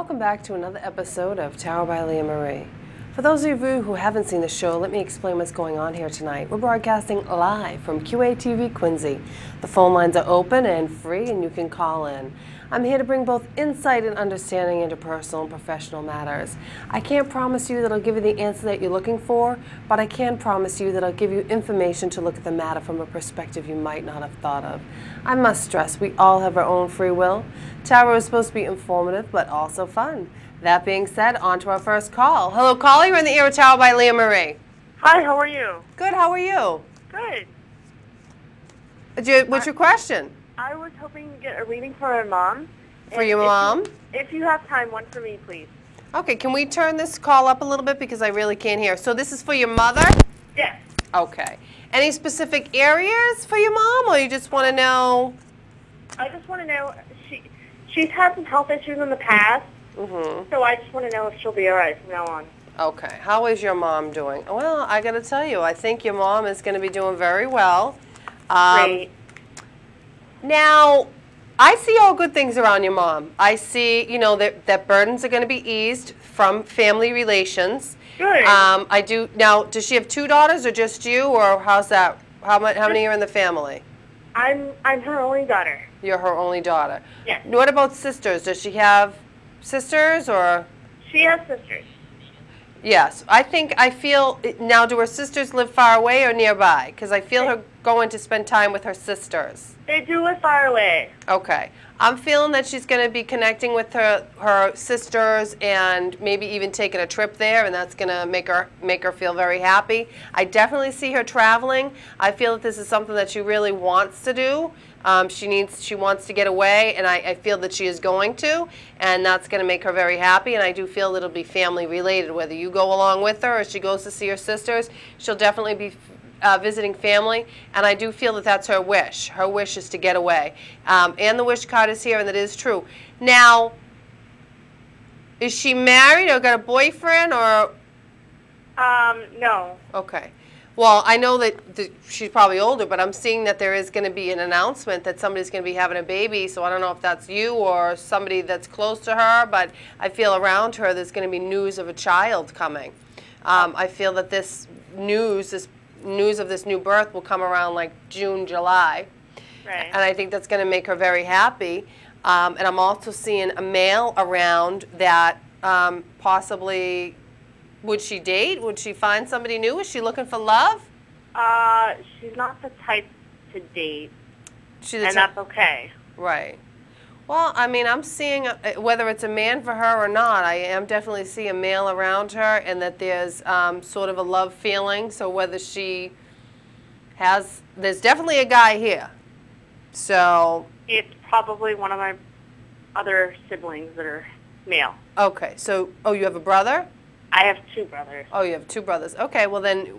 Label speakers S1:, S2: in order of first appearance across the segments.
S1: welcome back to another episode of Tower by Leah Marie. For those of you who haven't seen the show, let me explain what's going on here tonight. We're broadcasting live from QATV Quincy. The phone lines are open and free, and you can call in. I'm here to bring both insight and understanding into personal and professional matters. I can't promise you that I'll give you the answer that you're looking for, but I can promise you that I'll give you information to look at the matter from a perspective you might not have thought of. I must stress, we all have our own free will. Tarot is supposed to be informative, but also fun. That being said, on to our first call. Hello, caller. You're in the air with Tower by Leah Marie.
S2: Hi, how are you?
S1: Good. How are you?
S2: Good.
S1: What's your question?
S2: I was hoping to get a reading for my mom.
S1: For your mom?
S2: If you have time, one for me, please.
S1: Okay, can we turn this call up a little bit because I really can't hear. So this is for your mother?
S2: Yes.
S1: Okay. Any specific areas for your mom, or you just want to know?
S2: I just want to know, she's had some health issues in the past, so I just want to know if she'll be all right from now on.
S1: Okay. How is your mom doing? Well, I got to tell you, I think your mom is going to be doing very well.
S2: Great.
S1: Now, I see all good things around your mom. I see, that burdens are going to be eased from family relations.
S2: Good.
S1: I do. Now, does she have two daughters or just you, or how's that? How many are in the family?
S2: I'm her only daughter.
S1: You're her only daughter.
S2: Yes.
S1: What about sisters? Does she have sisters, or?
S2: She has sisters.
S1: Yes. I feel, now do her sisters live far away or nearby? Because I feel her going to spend time with her sisters.
S2: They do live far away.
S1: Okay. I'm feeling that she's going to be connecting with her sisters and maybe even taking a trip there, and that's going to make her feel very happy. I definitely see her traveling. I feel that this is something that she really wants to do. She wants to get away, and I feel that she is going to, and that's going to make her very happy. And I do feel that it'll be family related. Whether you go along with her or she goes to see her sisters, she'll definitely be visiting family, and I do feel that that's her wish. Her wish is to get away. And the wish card is here, and that is true. Now, is she married or got a boyfriend, or?
S2: No.
S1: Okay. Well, I know that she's probably older, but I'm seeing that there is going to be an announcement that somebody's going to be having a baby, so I don't know if that's you or somebody that's close to her, but I feel around her there's going to be news of a child coming. I feel that this news of this new birth will come around like June, July.
S2: Right.
S1: And I think that's going to make her very happy. And I'm also seeing a male around that possibly, would she date? Would she find somebody new? Is she looking for love?
S2: She's not the type to date,
S1: She's
S2: and that's okay.
S1: Right. Well, I mean, I'm seeing, whether it's a man for her or not, I am definitely seeing a male around her, and that there's sort of a love feeling. So whether she has, there's definitely a guy here. So.
S2: It's probably one of my other siblings that are male.
S1: Okay. So, you have a brother?
S2: I have two brothers.
S1: Oh, you have two brothers. Okay. Well, then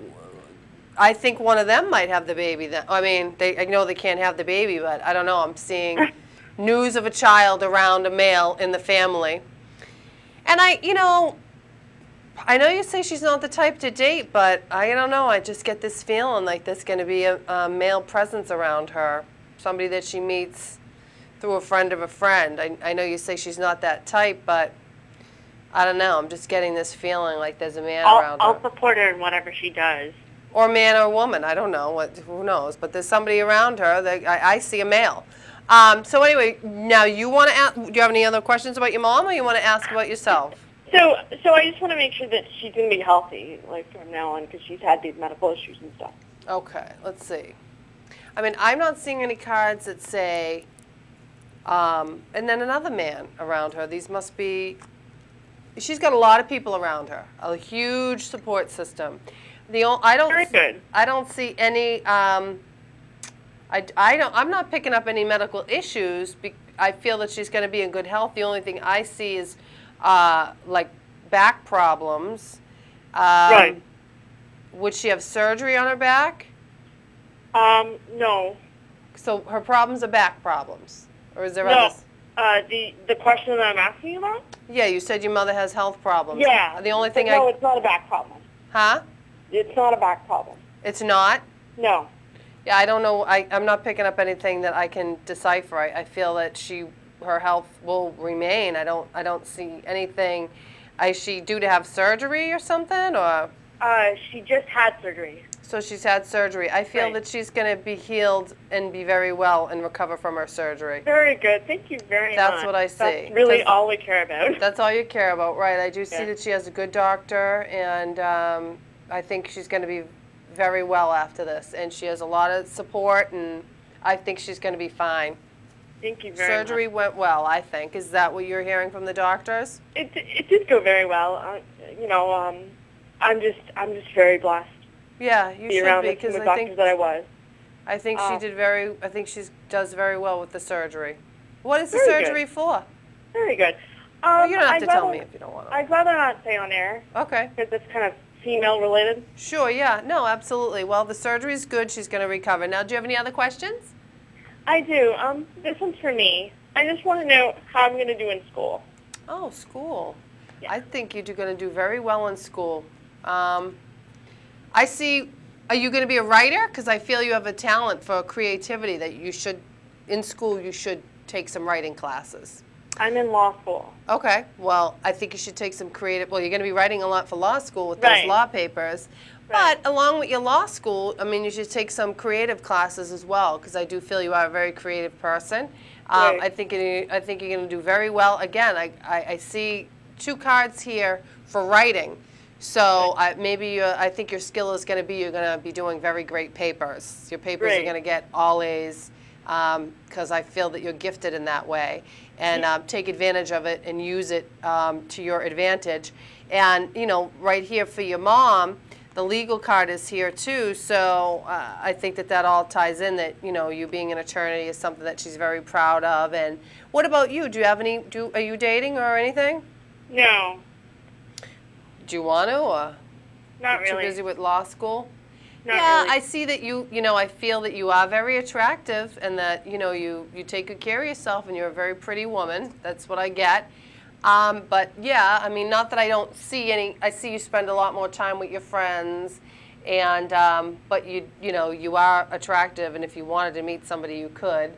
S1: I think one of them might have the baby. I mean, I know they can't have the baby, but I don't know. I'm seeing news of a child around a male in the family. And I know you say she's not the type to date, but I don't know. I just get this feeling like there's going to be a male presence around her, somebody that she meets through a friend of a friend. I know you say she's not that type, but I don't know. I'm just getting this feeling like there's a man around her.
S2: I'll support her in whatever she does.
S1: Or man or woman. I don't know. Who knows? But there's somebody around her. I see a male. So anyway, now you want to ask, do you have any other questions about your mom, or you want to ask about yourself?
S2: So I just want to make sure that she's going to be healthy, like from now on, because she's had these medical issues and stuff.
S1: Okay, let's see. I mean, I'm not seeing any cards that say, and then another man around her. These must be, she's got a lot of people around her, a huge support system.
S2: Very good.
S1: I don't see any, I'm not picking up any medical issues. I feel that she's going to be in good health. The only thing I see is like back problems.
S2: Right.
S1: Would she have surgery on her back?
S2: No.
S1: So her problems are back problems, or is there
S2: no.
S1: others?
S2: The question that I'm asking about?
S1: Yeah, you said your mother has health problems.
S2: Yeah.
S1: The only thing
S2: no, it's not a back problem.
S1: Huh?
S2: It's not a back problem.
S1: It's not?
S2: No.
S1: Yeah, I don't know. I'm not picking up anything that I can decipher. I feel that she her health will remain. I don't see anything. Is she due to have surgery or something, or?
S2: She just had surgery.
S1: So she's had surgery. I feel that she's going to be healed and be very well and recover from her surgery.
S2: Very good. Thank you very much.
S1: That's what I see.
S2: That's really all we care about.
S1: That's all you care about, right. I do see that she has a good doctor, and I think she's going to be very well after this. And she has a lot of support, and I think she's going to be fine.
S2: Thank you very much.
S1: Surgery went well, I think. Is that what you're hearing from the doctors?
S2: It did go very well. You know, I'm just very blessed.
S1: Yeah, you should be, because
S2: I think that I was.
S1: I think she does very well with the surgery. What is the surgery for?
S2: Very good.
S1: Well, you don't have to tell me if you don't want to.
S2: I'd rather not say on air.
S1: Okay.
S2: Because it's kind of female related.
S1: Sure. Yeah. No. Absolutely. Well, the surgery is good. She's going to recover. Now, do you have any other questions? I
S2: do. This one's for me. I just want to know how I'm going to do in school.
S1: Oh, school.
S2: Yeah.
S1: I think you're going to do very well in school. I see, are you going to be a writer? Because I feel you have a talent for creativity that you should, in school, you should take some writing classes.
S2: I'm in law school.
S1: Okay. Well, I think you should take some creative, well, you're going to be writing a lot for law school with those law papers. But along with your law school, I mean, you should take some creative classes as well, because I do feel you are a very creative person. I think you're going to do very well. Again, I see 2 cards here for writing. So I think your skill is going to be you're going to be doing very great papers. Your papers are going to get all A's because I feel that you're gifted in that way. And take advantage of it and use it to your advantage. And, you know, right here for your mom, the legal card is here too. So I think that all ties in that, you know, you being an attorney is something that she's very proud of. And what about you? Do you have any, are you dating or anything?
S2: No.
S1: Do you want to, or
S2: not really?
S1: Too busy with law school?
S2: Not really.
S1: I see that you know, I feel that you are very attractive, and that, you know, you take good care of yourself, and you're a very pretty woman. That's what I get. But yeah, I mean, not that I don't see any. I see you spend a lot more time with your friends, and but you know, you are attractive, and if you wanted to meet somebody, you could.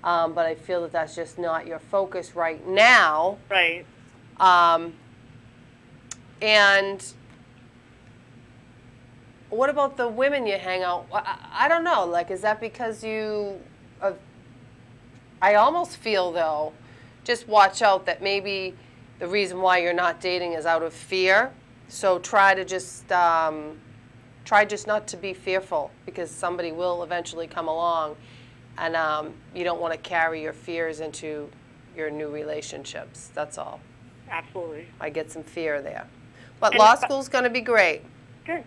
S1: But I feel that that's just not your focus right now.
S2: Right.
S1: And what about the women you hang out? I don't know. Like, is that because you? I almost feel though, just watch out that maybe the reason why you're not dating is out of fear. So try just not to be fearful, because somebody will eventually come along, and you don't want to carry your fears into your new relationships. That's all.
S2: Absolutely.
S1: I get some fear there. But law school's going to be great.
S2: Good.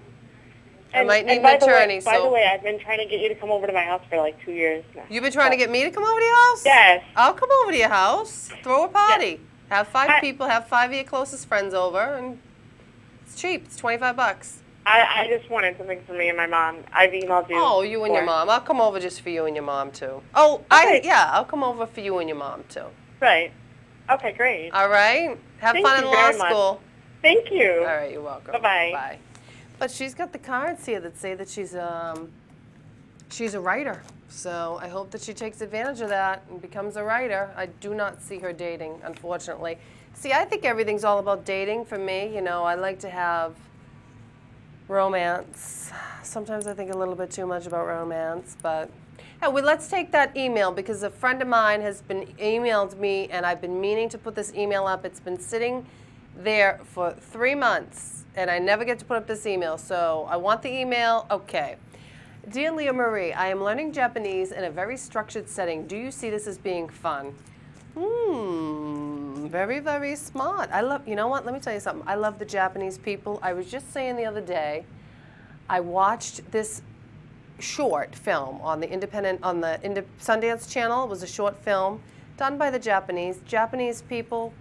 S1: I might need an attorney.
S2: By the way, I've been trying to get you to come over to my house for like 2 years now.
S1: You've been trying to get me to come over to your house?
S2: Yes.
S1: I'll come over to your house. Throw a party. Yes. Have 5 people. Have 5 of your closest friends over, and it's cheap. It's $25.
S2: I just wanted something for me and my mom. I've emailed you.
S1: Oh, you and your mom. I'll come over just for you and your mom too. Oh, okay. I'll come over for you and your mom too.
S2: Right. Okay, great.
S1: All right. Have fun in law school.
S2: Thank you.
S1: All right, you're welcome.
S2: Bye-bye.
S1: Bye. But she's got the cards here that say that she's a writer. So I hope that she takes advantage of that and becomes a writer. I do not see her dating, unfortunately. See, I think everything's all about dating for me. You know, I like to have romance. Sometimes I think a little bit too much about romance, but hey, well, let's take that email, because a friend of mine has been emailed me, and I've been meaning to put this email up. It's been sitting there for 3 months, and I never get to put up this email, so I want the email. Okay. Dear Leah Marie, I am learning Japanese in a very structured setting. Do you see this as being fun? Very, very smart. You know what, let me tell you something. I love the Japanese people. I was just saying the other day, I watched this short film on the Sundance Channel. It was a short film done by the Japanese. Japanese people,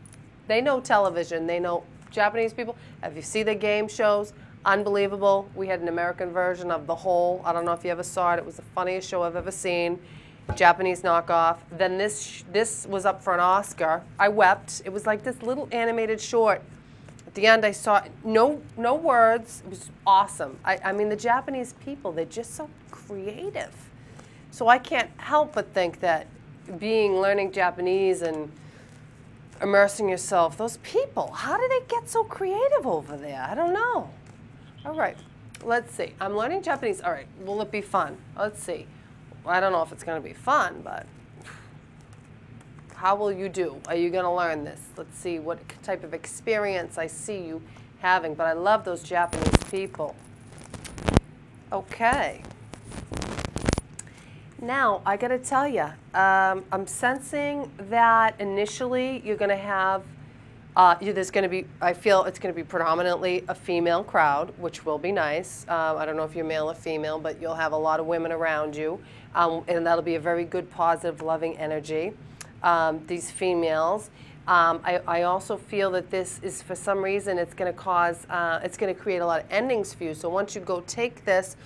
S1: they know television. They know Japanese people. If you see the game shows, unbelievable. We had an American version of The Hole. I don't know if you ever saw it. It was the funniest show I've ever seen. Japanese knockoff. Then this was up for an Oscar. I wept. It was like this little animated short. At the end, I saw no words. It was awesome. I mean, the Japanese people, they're just so creative. So I can't help but think that learning Japanese and immersing yourself. Those people, how do they get so creative over there? I don't know. All right, let's see. I'm learning Japanese. All right, will it be fun? Let's see. I don't know if it's going to be fun, but how will you do? Are you going to learn this? Let's see what type of experience I see you having. But I love those Japanese people. Okay. Now, I got to tell you, I'm sensing that initially you're going to have, there's going to be, I feel it's going to be predominantly a female crowd, which will be nice. I don't know if you're male or female, but you'll have a lot of women around you, and that'll be a very good, positive, loving energy. These females. I also feel that this is, for some reason, it's going to cause, it's going to create a lot of endings for you. So once you go take this,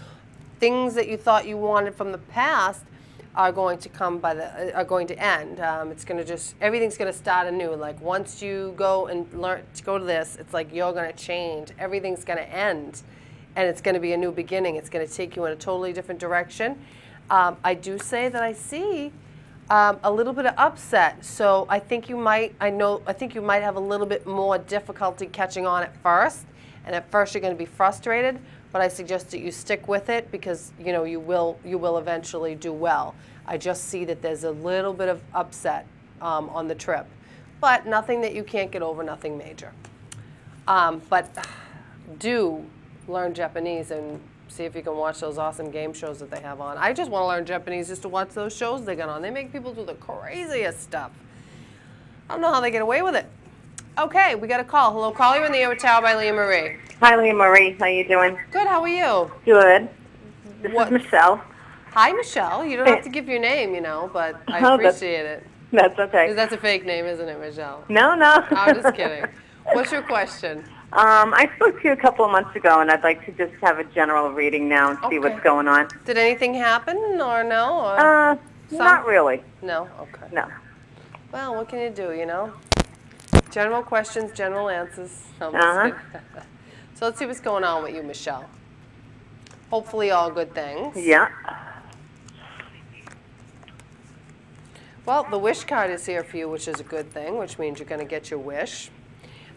S1: things that you thought you wanted from the past are going to come are going to end. It's going to just, everything's going to start anew. Like once you go and learn to go to this, it's like you're going to change. Everything's going to end, and it's going to be a new beginning. It's going to take you in a totally different direction. I do say that I see a little bit of upset. So I think you might, I think you might have a little bit more difficulty catching on at first. And at first you're going to be frustrated, but I suggest that you stick with it because you know you will eventually do well. I just see that there's a little bit of upset on the trip, but nothing that you can't get over, nothing major. But do learn Japanese and see if you can watch those awesome game shows that they have on. I just want to learn Japanese just to watch those shows they got on. They make people do the craziest stuff. I don't know how they get away with it. Okay, we got a call. Hello, call. You're in the air with Tower by Leah Marie.
S2: Hi, Leah Marie. How you doing?
S1: Good. How are you?
S2: Good. This is Michelle.
S1: Hi, Michelle. You don't have to give your name, you know, but I appreciate it.
S2: That's okay.
S1: That's a fake name, isn't it, Michelle?
S2: No, no.
S1: I'm just kidding. What's your question?
S2: I spoke to you a couple of months ago, and I'd like to just have a general reading now and see what's going on.
S1: Did anything happen, or no? Or
S2: not really.
S1: No? Okay.
S2: No.
S1: Well, what can you do, you know? General questions, general answers. So let's see what's going on with you, Michelle. Hopefully all good things.
S2: Yeah.
S1: Well, the wish card is here for you, which is a good thing, which means you're going to get your wish.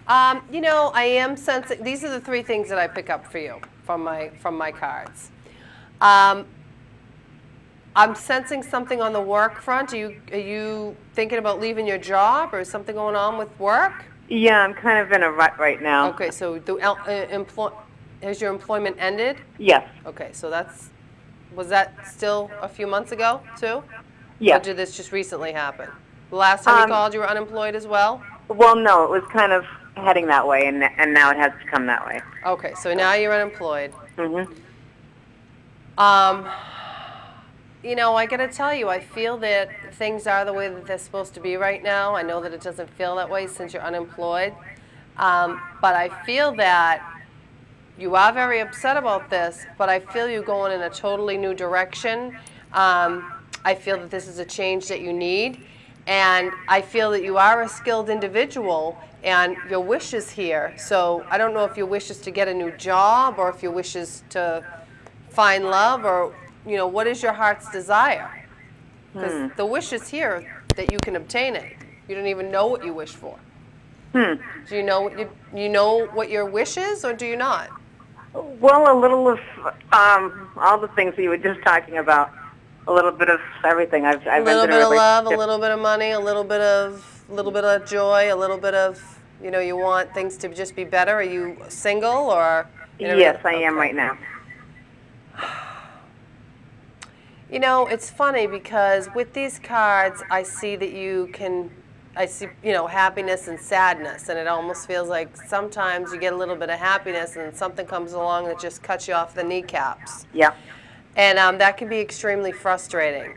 S1: You know, I am sensing, these are the three things that I pick up for you from my cards. I'm sensing something on the work front. Are you thinking about leaving your job, or is something going on with work?
S2: Yeah, I'm kind of in a rut right now.
S1: Okay, so has your employment ended?
S2: Yes.
S1: Okay, so was that still a few months ago, too?
S2: Yes.
S1: Or did this just recently happen? The last time you called, you were unemployed as well?
S2: Well, no, it was kind of heading that way, and now it has to come that way.
S1: Okay, so now you're unemployed.
S2: Mm-hmm.
S1: You know, I got to tell you, I feel that things are the way that they're supposed to be right now. I know that it doesn't feel that way since you're unemployed. But I feel that you are very upset about this, but I feel you going in a totally new direction. I feel that this is a change that you need. And I feel that you are a skilled individual, and your wish is here. So I don't know if your wish is to get a new job, or if your wish is to find love, or you know, what is your heart's desire? Because the wish is here that you can obtain it. You don't even know what you wish for. Do you know what you know what your wish is, or do you not?
S2: Well, a little of all the things that you were just talking about. A little bit of everything. I've
S1: a little bit of love, a little bit of money, a little bit of joy, a little bit of, you know, you want things to just be better. Are you single, or?
S2: Yes, I am right now.
S1: You know, it's funny because with these cards, I see that I see, you know, happiness and sadness, and it almost feels like sometimes you get a little bit of happiness and something comes along that just cuts you off the kneecaps.
S2: Yeah.
S1: And that can be extremely frustrating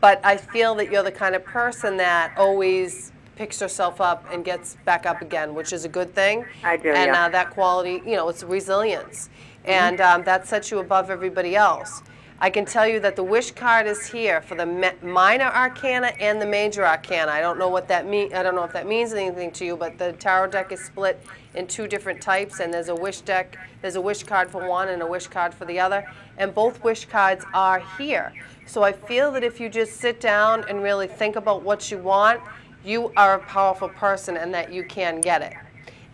S1: but I feel that you're the kind of person that always picks herself up and gets back up again, which is a good thing.
S2: I do,
S1: and
S2: yeah.
S1: That quality, you know, it's resilience. And that sets you above everybody else. I can tell you that the wish card is here for the minor arcana and the major arcana. I don't know what that means. I don't know if that means anything to you, but the tarot deck is split in 2 different types, and there's a wish deck. There's a wish card for one and a wish card for the other, and both wish cards are here. So I feel that if you just sit down and really think about what you want, you are a powerful person and that you can get it.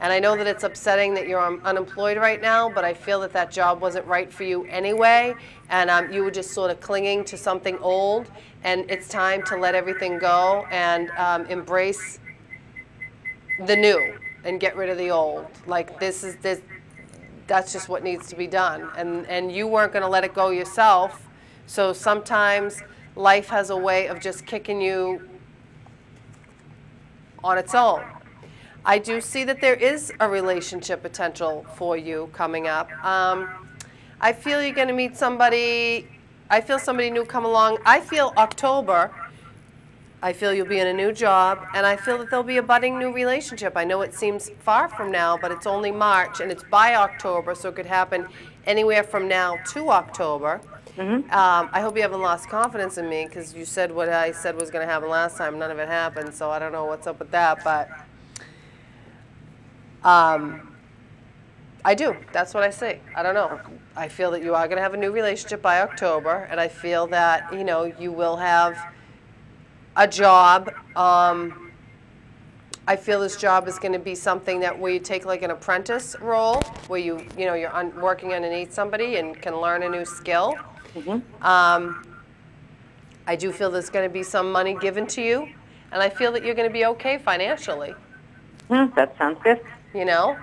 S1: And I know that it's upsetting that you're unemployed right now, but I feel that that job wasn't right for you anyway, and you were just sort of clinging to something old, and it's time to let everything go and embrace the new and get rid of the old. Like that's just what needs to be done. And you weren't going to let it go yourself, so sometimes life has a way of just kicking you on its own. I do see that there is a relationship potential for you coming up. I feel you're going to meet somebody. I feel somebody new come along. I feel October. I feel you'll be in a new job, and I feel that there'll be a budding new relationship. I know it seems far from now, but it's only March, and it's by October, so it could happen anywhere from now to October. I hope you haven't lost confidence in me, because you said what I said was going to happen last time. None of it happened, so I don't know what's up with that, but I do. That's what I see. I don't know. I feel that you are going to have a new relationship by October, and I feel that, you know, you will have a job. I feel this job is going to be something that where you take like an apprentice role, where you're working underneath somebody and can learn a new skill. I do feel there's going to be some money given to you, and I feel that you're going to be okay financially.
S2: That sounds good.
S1: You know?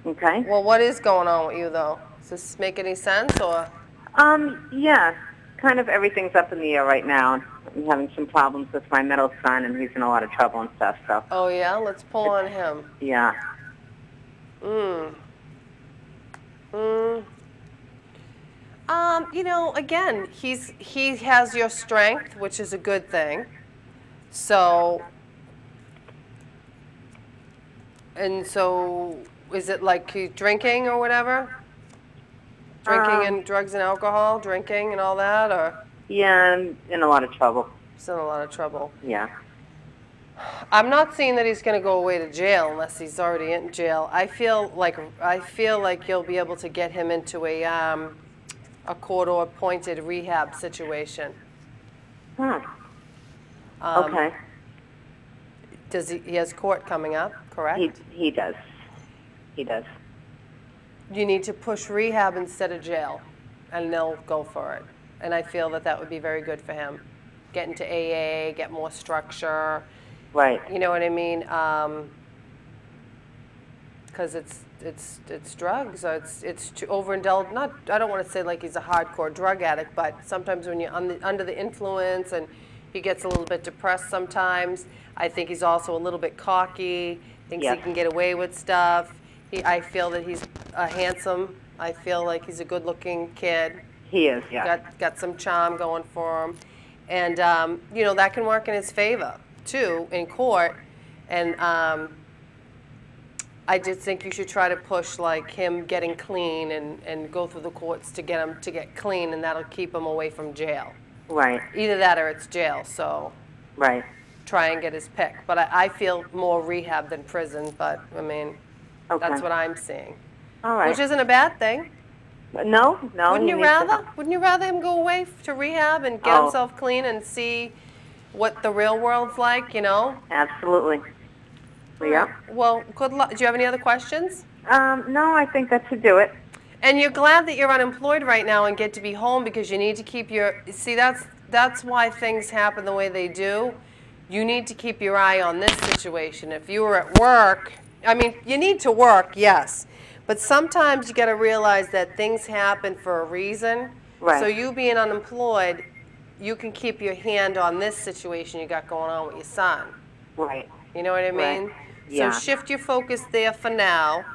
S2: Okay.
S1: Well, what is going on with you, though? Does this make any sense, or?
S2: Yeah. Kind of everything's up in the air right now. I'm having some problems with my middle son, and he's in a lot of trouble and stuff, so.
S1: Oh, yeah? Let's pull on him.
S2: Yeah.
S1: You know, again, he has your strength, which is a good thing. So, is it like drinking or whatever? Drinking and drugs and alcohol, drinking and all that, or?
S2: Yeah, I'm in a lot of trouble.
S1: He's in a lot of trouble.
S2: Yeah.
S1: I'm not seeing that he's going to go away to jail unless he's already in jail. I feel like you'll be able to get him into a court-appointed rehab situation.
S2: Okay.
S1: Does he has court coming up, correct?
S2: He does. He does.
S1: You need to push rehab instead of jail, and they'll go for it. And I feel that that would be very good for him. Get into AA, get more structure.
S2: Right.
S1: You know what I mean? Because it's drugs, or it's too overindulged. I don't want to say like he's a hardcore drug addict, but sometimes when you're under the influence and he gets a little bit depressed sometimes. I think he's also a little bit cocky, thinks he can get away with stuff. I feel that he's handsome. I feel like he's a good-looking kid.
S2: He is, yeah.
S1: Got some charm going for him. And, you know, that can work in his favor, too, in court. And I just think you should try to push, like, him getting clean and go through the courts to get him to get clean, and that'll keep him away from jail.
S2: Right.
S1: Either that or it's jail, so
S2: right.
S1: Try and get his pick. But I feel more rehab than prison, but, I mean, that's what I'm seeing.
S2: All right.
S1: Which isn't a bad thing.
S2: No.
S1: Wouldn't you rather him go away to rehab and get himself clean and see what the real world's like, you know?
S2: Absolutely. Yeah.
S1: Well, good luck. Do you have any other questions?
S2: No, I think that should do it.
S1: And you're glad that you're unemployed right now and get to be home because you need to keep your, see, that's why things happen the way they do. You need to keep your eye on this situation. If you were at work, I mean, you need to work, yes. But sometimes you got to realize that things happen for a reason.
S2: Right.
S1: So you being unemployed, you can keep your hand on this situation you got going on with your son.
S2: Right.
S1: You know what I mean?
S2: Right. Yeah.
S1: So shift your focus there for now.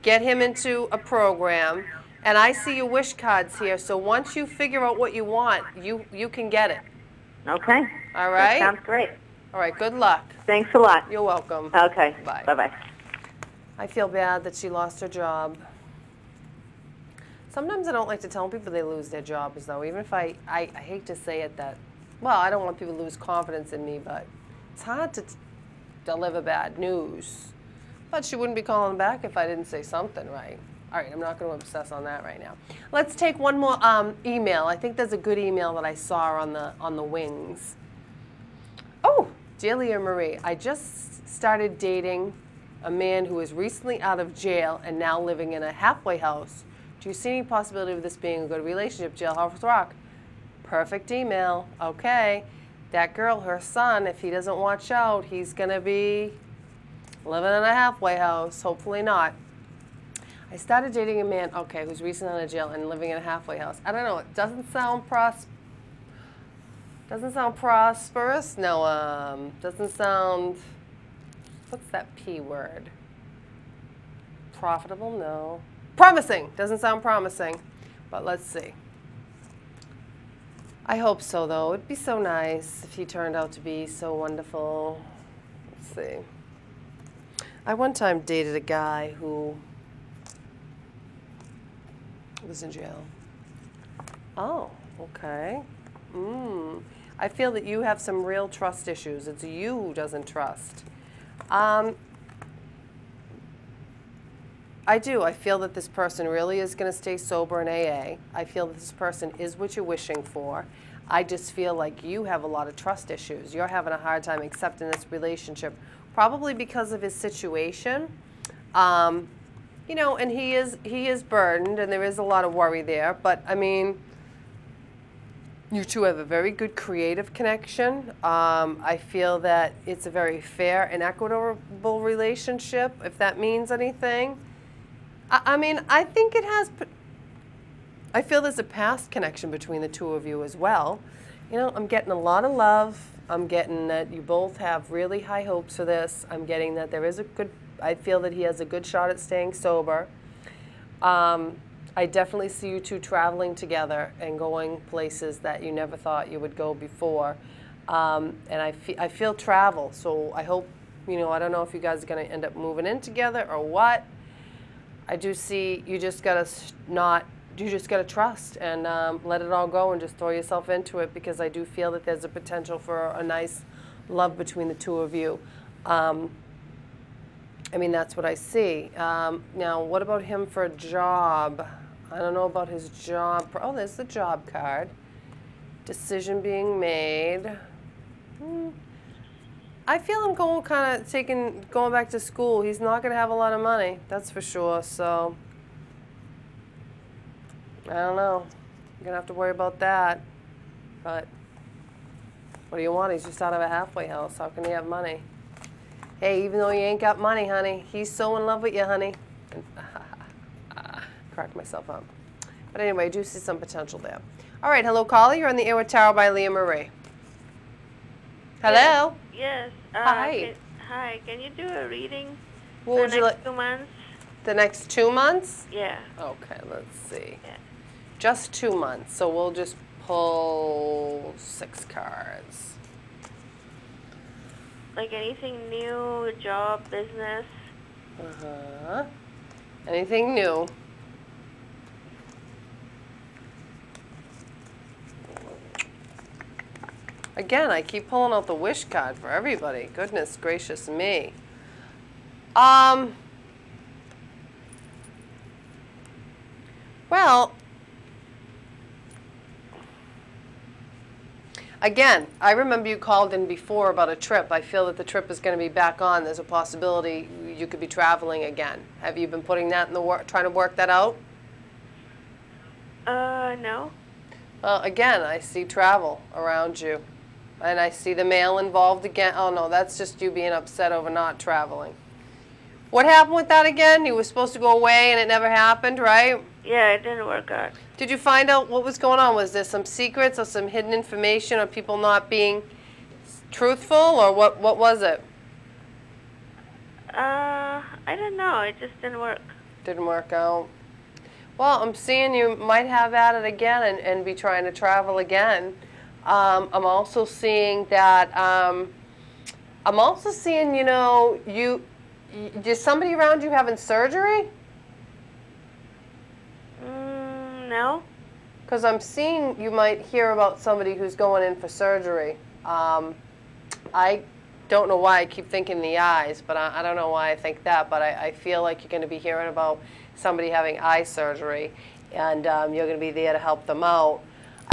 S1: Get him into a program. And I see your wish cards here. So once you figure out what you want, you can get it.
S2: Okay.
S1: All right?
S2: That sounds great.
S1: All right. Good luck.
S2: Thanks a lot.
S1: You're welcome.
S2: Okay.
S1: Bye.
S2: Bye-bye.
S1: I feel bad that she lost her job. Sometimes I don't like to tell people they lose their jobs, though, even if I hate to say it that, well, I don't want people to lose confidence in me, but it's hard to deliver bad news. But she wouldn't be calling back if I didn't say something right. All right, I'm not going to obsess on that right now. Let's take one more email. I think there's a good email that I saw on the wings. Oh, dear Leah Marie, I just started dating a man who is recently out of jail and now living in a halfway house. Do you see any possibility of this being a good relationship? Jailhouse Rock. Perfect email. Okay. That girl, her son, if he doesn't watch out, he's going to be living in a halfway house. Hopefully not. I started dating a man, okay, who's recently out of jail and living in a halfway house. I don't know. It doesn't sound prosperous. No, doesn't sound, what's that P word? Profitable? No. Promising. Doesn't sound promising. But let's see. I hope so, though. It'd be so nice if he turned out to be so wonderful. Let's see. I one time dated a guy who was in jail. Oh, okay. I feel that you have some real trust issues. It's you who doesn't trust. I do. I feel that this person really is going to stay sober in AA. I feel that this person is what you're wishing for. I just feel like you have a lot of trust issues. You're having a hard time accepting this relationship, probably because of his situation. You know, and he is burdened, and there is a lot of worry there. But I mean, you two have a very good creative connection. I feel that it's a very fair and equitable relationship, if that means anything. I mean, I think it has. I feel there's a past connection between the two of you as well. You know, I'm getting a lot of love. I'm getting that you both have really high hopes for this. I'm getting that there is a good. I feel that he has a good shot at staying sober. I definitely see you two traveling together and going places that you never thought you would go before. And I feel travel, so I hope, you know, I don't know if you guys are going to end up moving in together or what. I do see you just got to trust and let it all go and just throw yourself into it, because I do feel that there's a potential for a nice love between the two of you. I mean, that's what I see. Now, what about him for a job? I don't know about his job. Oh, there's the job card. Decision being made. I feel him going back to school. He's not going to have a lot of money, that's for sure. So, I don't know. You're going to have to worry about that. But what do you want? He's just out of a halfway house. How can he have money? Hey, even though you ain't got money, honey, he's so in love with you, honey. Crack myself up. But anyway, I do see some potential there. All right, hello, caller. You're on the air with Tarot by Leah Marie. Hello?
S2: Yes.
S1: Hi.
S2: Hi. Can you do a reading
S1: What
S2: for
S1: would
S2: the
S1: you
S2: next
S1: like?
S2: 2 months?
S1: The next 2 months?
S2: Yeah.
S1: Okay, let's see.
S2: Yeah.
S1: Just 2 months, so we'll just pull 6 cards.
S2: Like anything new, job, business?
S1: Uh-huh. Anything new? Again, I keep pulling out the wish card for everybody. Goodness gracious me. Well, again, I remember you called in before about a trip. I feel that the trip is going to be back on. There's a possibility you could be traveling again. Have you been putting that in the work, trying to work that out?
S2: No.
S1: Well, again, I see travel around you. And I see the mail involved again. Oh, no, that's just you being upset over not traveling. What happened with that again? You were supposed to go away and it never happened, right?
S2: Yeah, it didn't work out.
S1: Did you find out what was going on? Was there some secrets or some hidden information or people not being truthful, or what was it?
S2: I don't know. It just didn't work.
S1: Didn't work out. Well, I'm seeing you might have at it again and be trying to travel again. I'm also seeing that, you know, is somebody around you having surgery?
S2: No?
S1: Because I'm seeing you might hear about somebody who's going in for surgery. I don't know why I keep thinking the eyes, but I don't know why I think that, but I feel like you're going to be hearing about somebody having eye surgery, and you're going to be there to help them out.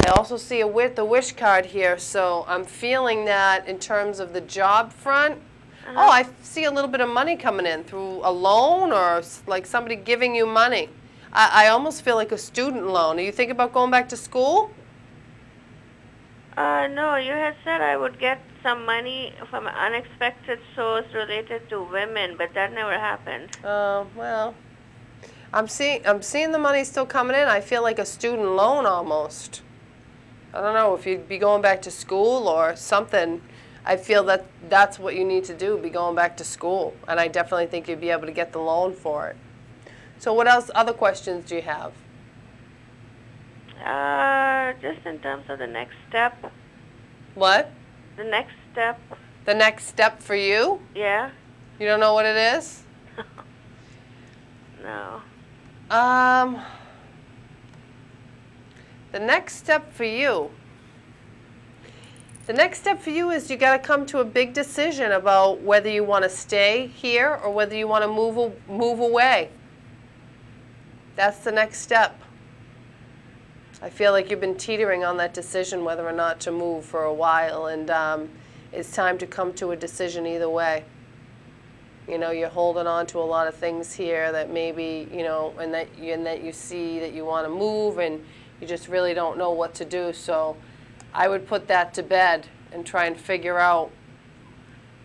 S1: I also see the wish card here, so I'm feeling that in terms of the job front. Oh, I see a little bit of money coming in through a loan or like somebody giving you money. I almost feel like a student loan. Are you thinking about going back to school?
S2: No, you had said I would get some money from an unexpected source related to women, but that never happened.
S1: Oh, well, I'm seeing the money still coming in. I feel like a student loan almost. I don't know if you'd be going back to school or something. I feel that that's what you need to do, be going back to school. And I definitely think you'd be able to get the loan for it. So what else, other questions do you have?
S2: Just in terms of the next step.
S1: What?
S2: The next step.
S1: The next step for you?
S2: Yeah.
S1: You don't know what it is?
S2: No.
S1: The next step for you. The next step for you is you got to come to a big decision about whether you want to stay here or whether you want to move away. That's the next step. I feel like you've been teetering on that decision whether or not to move for a while, and it's time to come to a decision either way. You know, you're holding on to a lot of things here that maybe, you know, and that you see that you want to move and you just really don't know what to do. So I would put that to bed and try and figure out,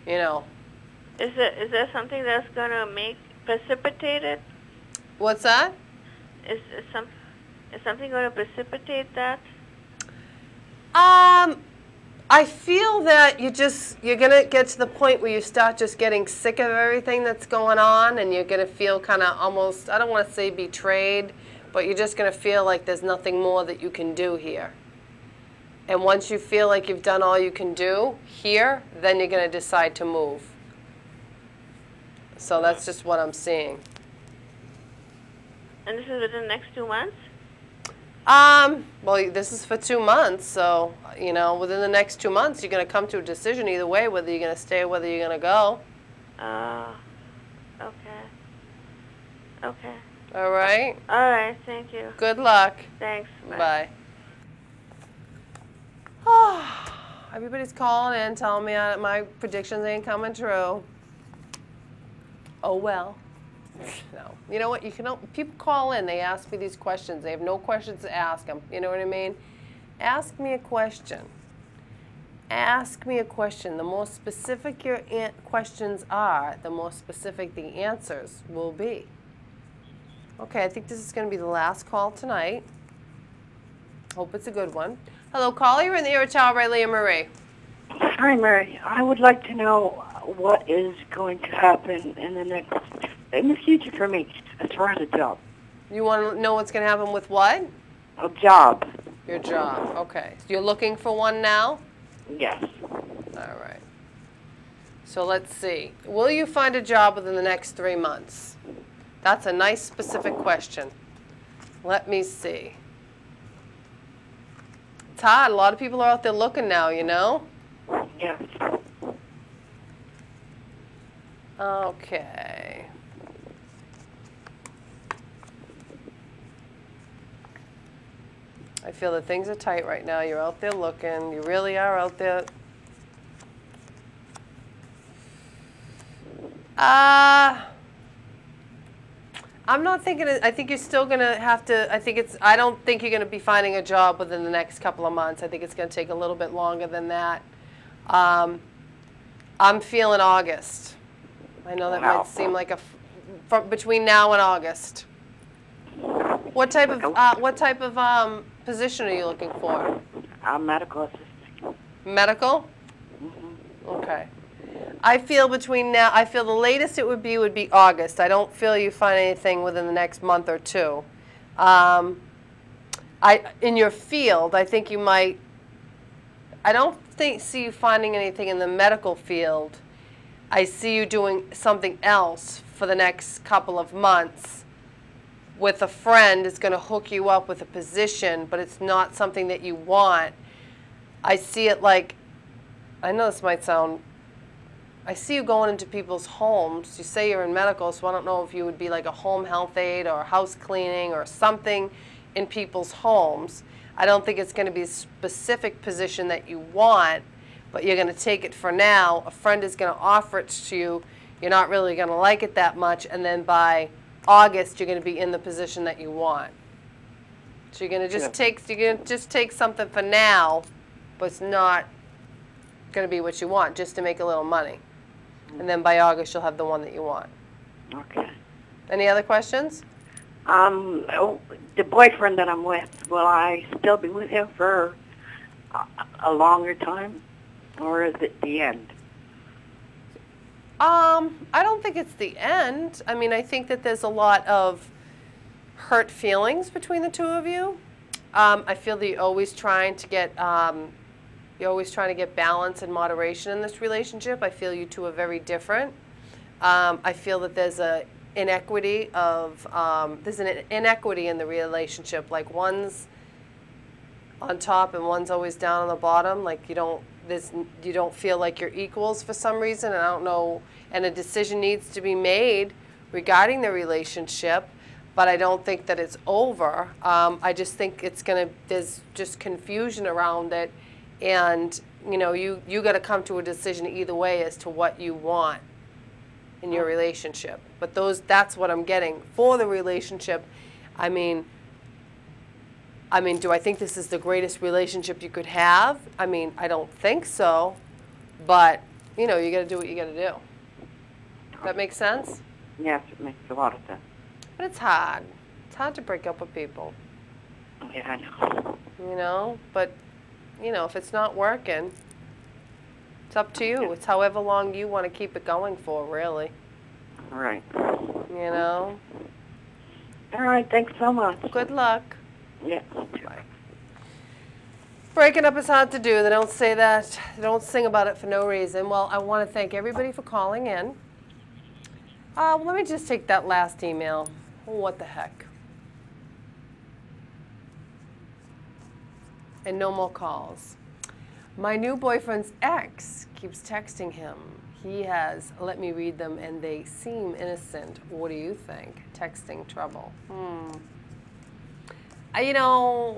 S1: you know.
S2: Is there something that's going to precipitate it?
S1: What's that?
S2: Is something going to precipitate that?
S1: I feel that you're going to get to the point where you start just getting sick of everything that's going on, and you're going to feel kind of almost, I don't want to say betrayed, but you're just going to feel like there's nothing more that you can do here. And once you feel like you've done all you can do here, then you're going to decide to move. So that's just what I'm seeing.
S2: And this is within the next 2 months?
S1: Well, this is for 2 months, so, you know, within the next 2 months, you're going to come to a decision either way, whether you're going to stay or whether you're going to go.
S2: Okay. Okay.
S1: All right?
S2: All right, thank you.
S1: Good luck.
S2: Thanks.
S1: Bye. Oh, everybody's calling in, telling me my predictions ain't coming true. Oh, well. No. You know what? People call in. They ask me these questions. They have no questions to ask them. You know what I mean? Ask me a question. Ask me a question. The more specific your questions are, the more specific the answers will be. Okay, I think this is going to be the last call tonight. Hope it's a good one. Hello, caller. You're in the air with Child by Leah Marie.
S3: Hi, Mary. I would like to know what is going to happen in the future for me as far as a job.
S1: You want to know what's going to happen with what?
S3: A job.
S1: Your job. Okay. So you're looking for one now?
S3: Yes.
S1: All right. So let's see. Will you find a job within the next 3 months? That's a nice specific question. Let me see. It's hard. A lot of people are out there looking now, you know?
S3: Yes.
S1: Okay. I feel that things are tight right now. You're out there looking. You really are out there. I'm not thinking, I think you're still going to have to, I don't think you're going to be finding a job within the next couple of months. I think it's going to take a little bit longer than that. I'm feeling August. I know that might seem like between now and August. What type of position are you looking for?
S3: Medical assistant.
S1: Medical?
S3: Mm-hmm.
S1: Okay. I feel the latest it would be August. I don't feel you find anything within the next month or two. In your field, I think you might, I don't see you finding anything in the medical field. I see you doing something else for the next couple of months. with a friend is going to hook you up with a position, but it's not something that you want. I see it like, I know this might sound, I see you going into people's homes. You say you're in medical, so I don't know if you would be like a home health aide or house cleaning or something in people's homes. I don't think it's going to be a specific position that you want, but you're going to take it for now. A friend is going to offer it to you. You're not really going to like it that much, and then by August, you're going to be in the position that you want. So you're going to just take something for now, but it's not going to be what you want, just to make a little money. And then by August, you'll have the one that you want.
S3: Okay.
S1: Any other questions?
S3: The boyfriend that I'm with, will I still be with him for a longer time, or is it the end?
S1: I don't think it's the end. I mean, I think that there's a lot of hurt feelings between the two of you. I feel that you're always trying to get balance and moderation in this relationship. I feel you two are very different. I feel that there's an inequity in the relationship. Like one's on top and one's always down on the bottom. Like you don't feel like you're equals for some reason, and I don't know, and a decision needs to be made regarding the relationship, but I don't think that it's over. I just think there's just confusion around it, and you got to come to a decision either way as to what you want in your relationship. But that's what I'm getting for the relationship. I mean, do I think this is the greatest relationship you could have? I mean, I don't think so, but you got to do what you got to do. That makes sense?
S3: Yes, it makes a lot of sense.
S1: But it's hard. It's hard to break up with people.
S3: Yeah, I know.
S1: But if it's not working, it's up to you. It's however long you want to keep it going for, really.
S3: Right.
S1: All
S3: right, thanks so much.
S1: Good luck.
S3: Yeah.
S1: Bye. Breaking up is hard to do. They don't say that. They don't sing about it for no reason. Well, I want to thank everybody for calling in. Let me just take that last email. What the heck? And no more calls. My new boyfriend's ex keeps texting him. He has, let me read them, and they seem innocent. What do you think? Texting trouble.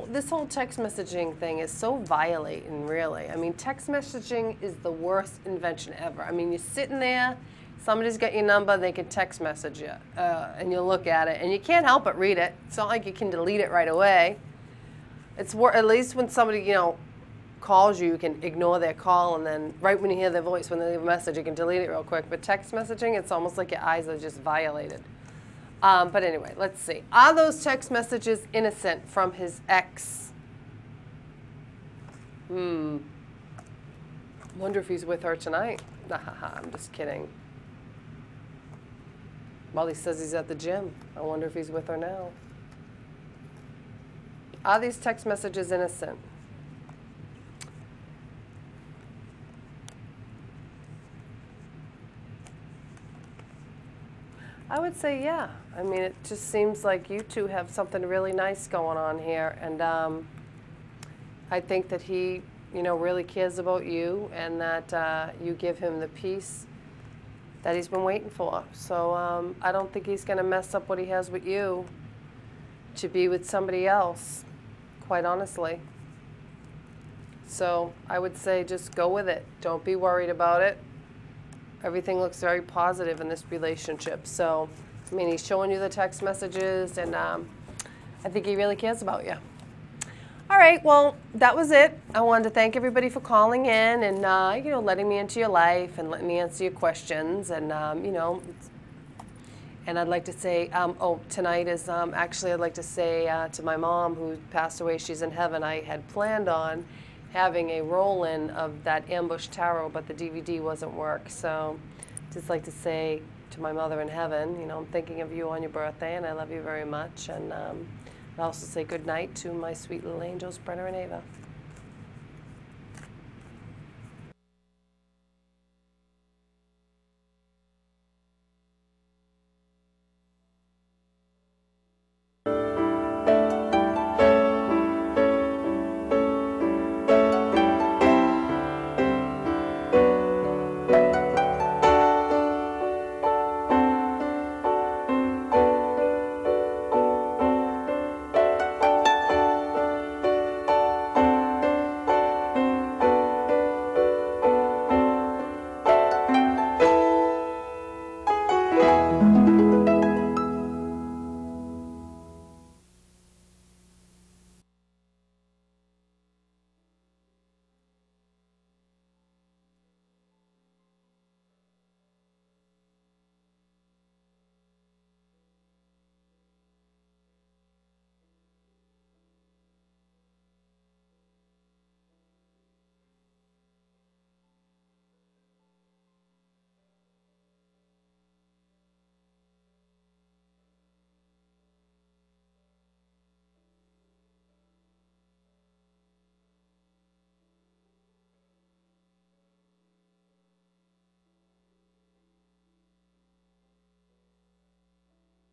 S1: This whole text messaging thing is so violating, really. I mean, text messaging is the worst invention ever. I mean, you're sitting there, somebody's got your number, they can text message you, and you look at it, and you can't help but read it. It's not like you can delete it right away. It's at least when somebody, calls you, you can ignore their call, and then right when you hear their voice, when they leave a message, you can delete it real quick. But text messaging, it's almost like your eyes are just violated. But anyway, let's see. Are those text messages innocent from his ex? Wonder if he's with her tonight. I'm just kidding. Well, he says he's at the gym. I wonder if he's with her now. Are these text messages innocent? I would say yeah. I mean, it just seems like you two have something really nice going on here, and I think that he, really cares about you, and that you give him the peace that he's been waiting for. So I don't think he's going to mess up what he has with you to be with somebody else, quite honestly. So I would say just go with it. Don't be worried about it. Everything looks very positive in this relationship. So, I mean, he's showing you the text messages, and I think he really cares about you. All right, well, that was it. I wanted to thank everybody for calling in and, letting me into your life and letting me answer your questions. And, and I'd like to say, tonight is actually I'd like to say to my mom who passed away, she's in heaven, I had planned on having a roll-in of that Ambush Tarot, but the DVD wasn't work. So just like to say to my mother in heaven, I'm thinking of you on your birthday, and I love you very much. And I also say good night to my sweet little angels, Brenner and Ava.